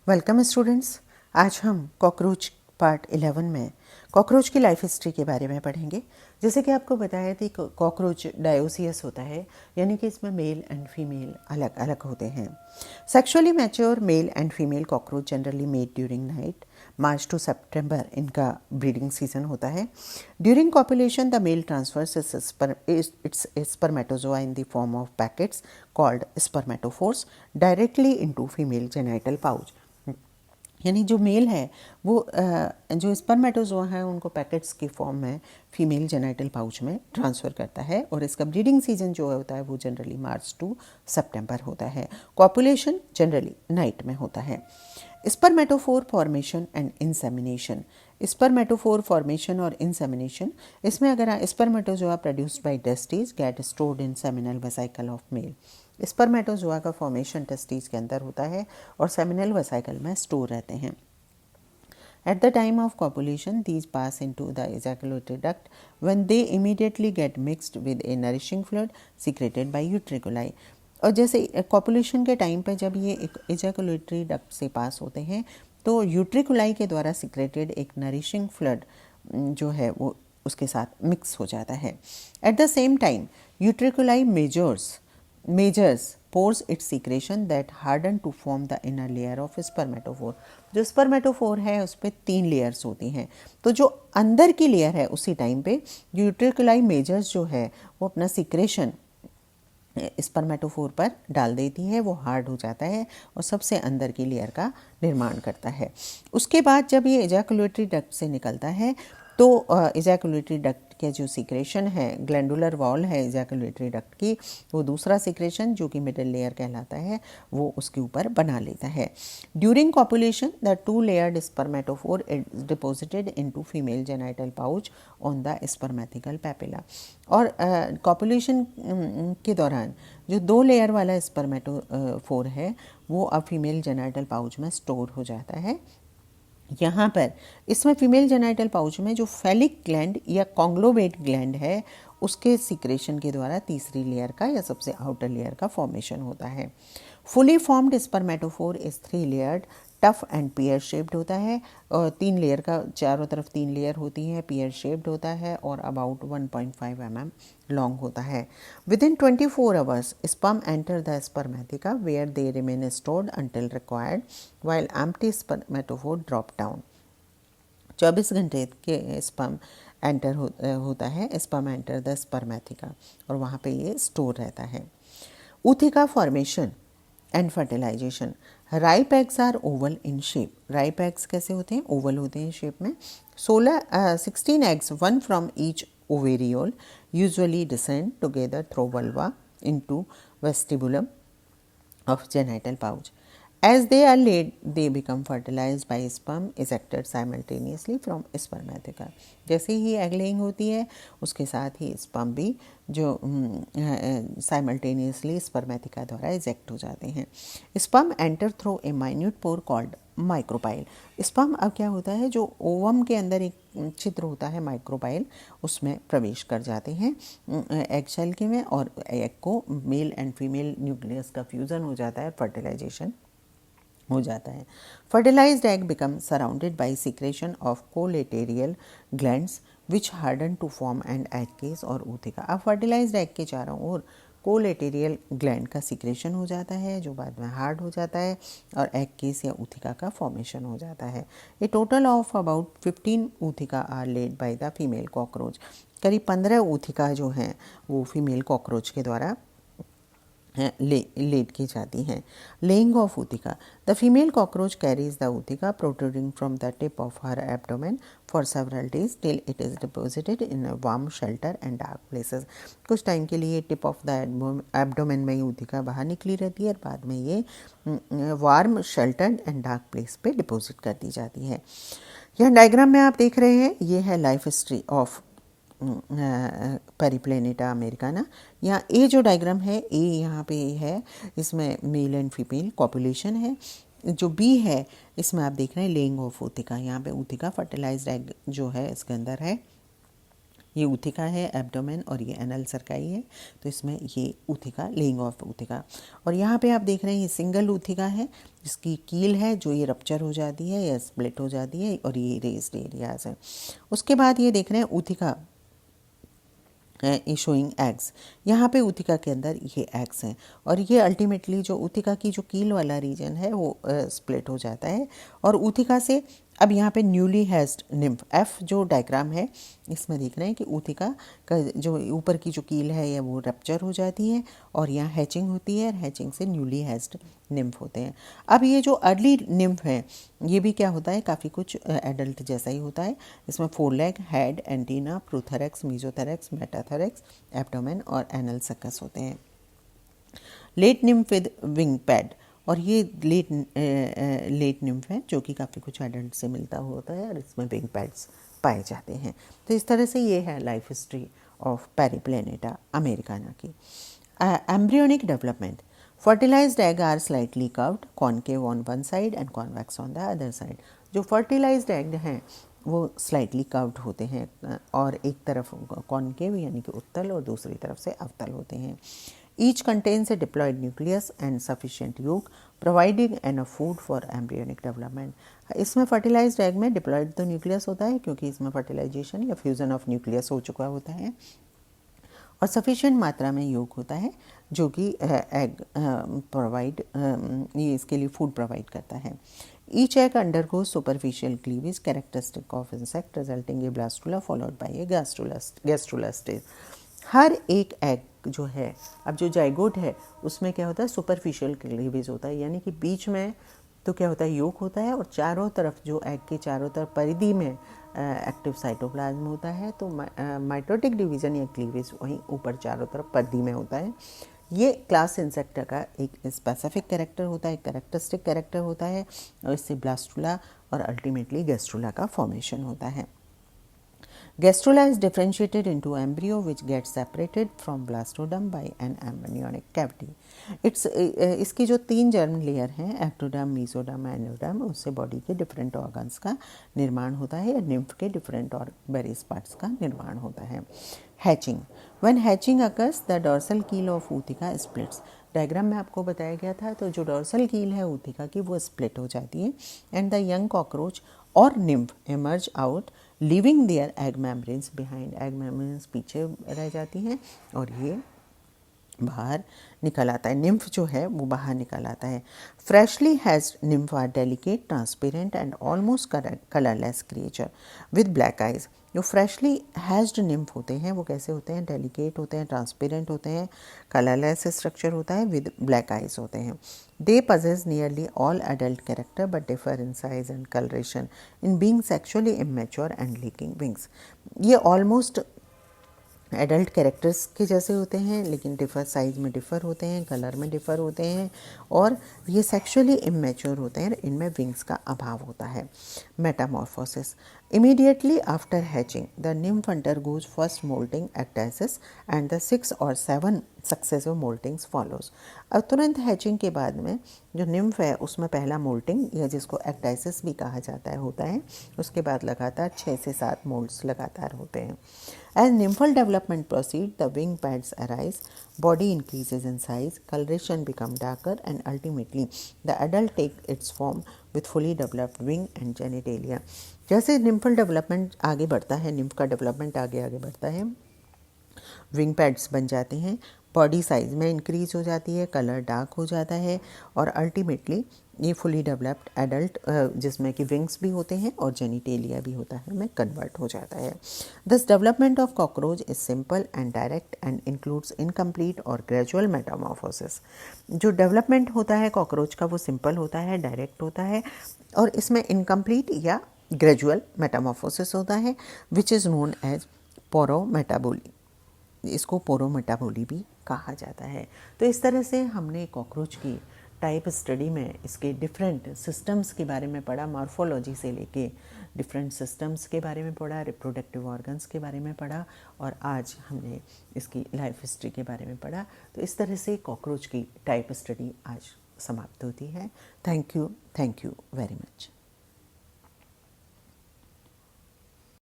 Welcome students. आज हम cockroach part 11 में कॉकरोच की लाइफ हिस्ट्री के बारे में पढ़ेंगे। जैसे कि आपको बताया थी, कॉकरोच डायोसियस होता है, यानी कि इसमें मेल एंड फीमेल अलग अलग होते हैं। Sexually mature male and female cockroach generally met during night. March two सितंबर इनका ब्रीडिंग सीजन होता है। During copulation the mail transverse it's spermatozoa in the form of packets called spermatophores directly into female genital pouch. यानी जो mail है वो जो spermatozoa है उनको पैकेट्स की फॉर्म में फीमेल जेनाइटल पाउच में ट्रांसफ़र करता है, और इसका ब्रीडिंग सीजन जो होता है वो जनरली मार्च टू सितंबर होता है। कॉपुलेशन जनरली नाइट में होता है। स्पर्मेटोफोर फॉर्मेशन एंड इंसेमिनेशन। स्पर्मेटोफोर फॉर्मेशन और इंसेमिनेशन, इसमें अगर spermatozoa produced by testis get stored in seminal vesicle of male. Spermatozoa का फॉर्मेशन टेस्टिस के अंदर होता है और सेमिनल वेसिकल में स्टोर रहते हैं। At the time of copulation, these pass into the ejaculatory duct when they immediately get mixed with a nourishing fluid secreted by utriculi. और जैसे कॉपुलेशन के टाइम पे जब ये एक ejaculatory duct से पास होते हैं तो यूट्रिकुलाई के द्वारा सिक्रेटेड एक नरिशिंग फ्लूइड जो है वो उसके साथ मिक्स हो जाता है। At the same time यूट्रिकुलाई measures pores its secretion that harden to form the inner layer of spermatophore। जो स्पर्मेटोफोर है उस पर 3 लेयर्स होती हैं, तो जो अंदर की लेयर है उसी टाइम पे यूट्रिकुलाई मेजर्स जो है वो अपना सिक्रेशन स्पर्मेटोफोर पर डाल देती है, वो हार्ड हो जाता है और सबसे अंदर की लेयर का निर्माण करता है। उसके बाद जब ये एजैकुलेटरी डक्ट से निकलता है तो एजैकुलेटरी डक्ट के जो सिक्रेशन है, ग्लैंडुलर वॉल है एजैकुलेटरी डक्ट की, वो दूसरा सिक्रेशन जो कि मिडिल लेयर कहलाता है वो उसके ऊपर बना लेता है। During copulation the 2 layered स्पर्मेटोफोर is deposited into female genital pouch on the स्पर्मेथिकल papilla. और कॉपुलेशन के दौरान जो 2 लेयर वाला स्पर्मेटोफोर है वो अब फीमेल जेनाइटल पाउच में स्टोर हो जाता है। यहाँ पर इसमें फीमेल जेनाइटल पाउच में जो फेलिक ग्लैंड या कॉन्ग्लोमेट ग्लैंड है उसके सिक्रेशन के द्वारा तीसरी लेयर का या सबसे आउटर लेयर का फॉर्मेशन होता है। Fully formed स्पर्मेटोफोर is 3 layered, tough and pear shaped होता है, और 3 लेयर का चारों तरफ 3 लेयर होती है, पियर शेप्ड होता है और अबाउट 1.5 mm लॉन्ग होता है। Within 24 hours sperm enter the spermatheca where they remain stored until required while empty स्पर्मेटोफोर drop down. 24 घंटे के स्पर्म एंटर होता है, स्पर्म एंटर द स्पर्मेथिका, और वहाँ पे ये स्टोर रहता है। ऊथिका formation and fertilisation. Ripe eggs are oval in shape. Ripe eggs कैसे होते हैं? ओवल होते हैं शेप में। 16 eggs, 1 from each ओवेरियोल, usually descend together through vulva into वेस्टिबुलम of genital pouch. As they are laid, they become fertilized by sperm ejected simultaneously from spermatheca. जैसे ही egg laying होती है उसके साथ ही स्पर्म भी जो साइमल्टेनियसली स्पर्मेथिका द्वारा eject हो जाते हैं। Sperm enter through a minute pore called micropyle. Sperm अब क्या होता है, जो ओवम के अंदर एक छिद्र होता है माइक्रोपाइल, उसमें प्रवेश कर जाते हैं एग शेल के में, और एग को मेल एंड फीमेल न्यूक्लियस का फ्यूज़न हो जाता है, फर्टिलाइजेशन हो जाता है। Fertilised egg become surrounded by secretion of कोलेटेरियल glands which harden to form and egg case और ऊथिका। अब फर्टिलाइज्ड एग के चारों ओर कोलेटेरियल ग्लैंड का सिक्रेशन हो जाता है जो बाद में हार्ड हो जाता है और एग केस या ऊथिका का फॉर्मेशन हो जाता है। ए total of about 15 ऊथिका are led by the female cockroach. करीब 15 ऊथिका जो हैं वो फीमेल कॉकरोच के द्वारा लेड की जाती हैं। Laying of ऊथिका। The female cockroach carries the ऊथिका protruding from the tip of her abdomen for several days till it is deposited in a warm shelter and dark places. कुछ time के लिए tip of the abdomen में ऊथिका बाहर निकली रहती है और बाद में ये warm sheltered and dark place पे डिपोजिट कर दी जाती है। यह डायग्राम में आप देख रहे हैं, ये है life history of Periplaneta Americana. यहाँ ए जो डायग्राम है, ए यहाँ पे है, इसमें मेल एंड फीमेल कॉपुलेशन है। जो बी है इसमें आप देख रहे हैं लेइंग ऑफ ऊथिका। यहाँ पे ऊथिका फर्टिलाइज्ड एग जो है इसके अंदर है, ये ऊथिका है एब्डोमेन और ये एनल सर्काई है, तो इसमें ये ऊथिका, लेइंग ऑफ ऊथिका। और यहाँ पे आप देख रहे हैं ये सिंगल ऊथिका है जिसकी कील है जो ये रप्चर हो जाती है या स्प्लिट हो जाती है, और ये रेस्ड एरियाज है। उसके बाद ये देख रहे हैं ऊथिका शोइंग एग्स, यहाँ पे ऊथिका के अंदर ये एग्स हैं, और ये अल्टीमेटली जो ऊथिका की जो कील वाला रीजन है वो स्प्लिट हो जाता है। और ऊथिका से अब यहाँ पे न्यूली हैज्ड निम्फ, एफ जो डायग्राम है इसमें देख रहे हैं कि ऊथिका का जो ऊपर की जो कील है या वो रप्चर हो जाती है और यहाँ हैचिंग होती है, और हैचिंग से न्यूली हैज्ड निम्फ होते हैं। अब ये जो अर्ली निम्फ है ये भी क्या होता है, काफ़ी कुछ एडल्ट जैसा ही होता है। इसमें foreleg, head, antenna, prothorax, mesothorax, metathorax, abdomen और एनल सक्कस होते हैं। Late nymph with wing pad, और ये लेट निम्फ है जो कि काफ़ी कुछ एडल्ट से मिलता होता है और इसमें विंग पैड्स पाए जाते हैं। तो इस तरह से ये है life history of Periplaneta americana की। Embryonic development, fertilized egg are slightly curved, concave on one side and convex on the other side. जो फर्टिलाइज्ड एग हैं वो स्लाइटली कर्व्ड होते हैं और एक तरफ कॉनकेव यानी कि उत्तल और दूसरी तरफ से अवतल होते हैं। Each contains a diploid nucleus and sufficient yolk, providing enough food for embryonic development. इसमें फर्टिलाइज्ड एग में डिप्लॉयड तो न्यूक्लियस होता है क्योंकि इसमें फर्टिलाइजेशन या फ्यूजन ऑफ न्यूक्लियस हो चुका होता है, और सफिशिएंट मात्रा में योग होता है जो कि एग प्रोवाइड ये इसके लिए फूड प्रोवाइड करता है। Each egg undergoes superficial cleavage characteristic of insect resulting A blastula followed by A gastrula stage. हर एक एग जो है, अब जो जाइगोट है उसमें क्या होता है, सुपरफिशियल क्लीवेज होता है, यानी कि बीच में तो क्या होता है, योग होता है, और चारों तरफ जो एग के चारों तरफ परिधि में एक्टिव साइटोप्लाज्म होता है। तो माइटोटिक डिवीजन या क्लीवेज वहीं ऊपर चारों तरफ परिधि में होता है। ये क्लास इंसेक्टा का एक स्पेसिफिक कैरेक्टर होता है, कैरेक्टरिस्टिक कैरेक्टर होता है, और इससे ब्लास्टुला और अल्टीमेटली गैस्ट्रुला का फॉर्मेशन होता है। Gastrula is differentiated into embryo which gets separated from blastodome by an embryonic cavity. इसकी जो 3 जर्म लेयर हैं, एक्टोडर्म, मीसोडर्म, एंडोडर्म, उससे बॉडी के डिफरेंट ऑर्गन्स का निर्माण होता है, या निम्फ के डिफरेंट और वेरियस पार्ट्स का निर्माण होता है। Hatching, when hatching occurs the dorsal कील ऑफ ऊथिका स्प्लिट्स। डायग्राम में आपको बताया गया था, तो जो डॉर्सल कील है ऊथिका की वो स्प्लिट हो जाती है, एंड द यंग कॉकरोच और nymph emerge out leaving their egg membranes behind. Egg membranes पीछे रह जाती हैं और ये बाहर निकल आता है, निम्फ जो है वो बाहर निकल आता है। Freshly hatched nymph are delicate, transparent and almost colourless creature with black eyes. जो फ्रेशली हैज्ड निम्फ होते हैं वो कैसे होते हैं, डेलिकेट होते हैं, ट्रांसपेरेंट होते हैं, कलरलेस स्ट्रक्चर होता है, विद ब्लैक आइज होते हैं। दे possess nearly all adult character but differ in size and coloration in being sexually immature and lacking wings. ये ऑलमोस्ट एडल्ट कैरेक्टर्स के जैसे होते हैं लेकिन डिफ़र साइज में डिफ़र होते हैं, कलर में डिफ़र होते हैं, और ये सेक्सुअली इमेच्योर होते हैं, इनमें विंग्स का अभाव होता है। Metamorphosis, immediately after hatching the nymph undergoes first moulting एक्टाइसिस and the 6 or 7 successive मोल्टिंग्स follows. अब तुरंत हैचिंग के बाद में जो निम्फ है उसमें पहला मोल्टिंग या जिसको एक्टाइसिस भी कहा जाता है होता है, उसके बाद लगातार 6 से 7 मोल्ट्स लगातार होते हैं। As nymphal development proceeds, the wing pads arise, body increases in size, coloration becomes darker, and ultimately the adult takes its form with fully developed wing and genitalia. जैसे nymphal development आगे बढ़ता है, nymph का development आगे आगे बढ़ता है, wing pads बन जाते हैं, बॉडी साइज में इंक्रीज हो जाती है, कलर डार्क हो जाता है, और अल्टीमेटली ये फुली डेवलप्ड एडल्ट जिसमें कि विंग्स भी होते हैं और जेनिटेलिया भी होता है में कन्वर्ट हो जाता है। This development of cockroach is simple and direct and includes incomplete और ग्रेजुअल मेटामॉर्फोसिस। जो डेवलपमेंट होता है कॉकरोच का वो सिंपल होता है, डायरेक्ट होता है, और इसमें इनकम्प्लीट या ग्रेजुअल मेटामॉर्फोसिस होता है, विच इज़ नोन एज पोरोमेटाबोली। इसको पोरोमेटाबोली भी कहा जाता है। तो इस तरह से हमने कॉकरोच की टाइप स्टडी में इसके डिफरेंट सिस्टम्स के बारे में पढ़ा, मॉर्फोलॉजी से लेके डिफरेंट सिस्टम्स के बारे में पढ़ा, रिप्रोडक्टिव ऑर्गन्स के बारे में पढ़ा, और आज हमने इसकी लाइफ हिस्ट्री के बारे में पढ़ा। तो इस तरह से कॉकरोच की टाइप स्टडी आज समाप्त होती है। Thank you very much.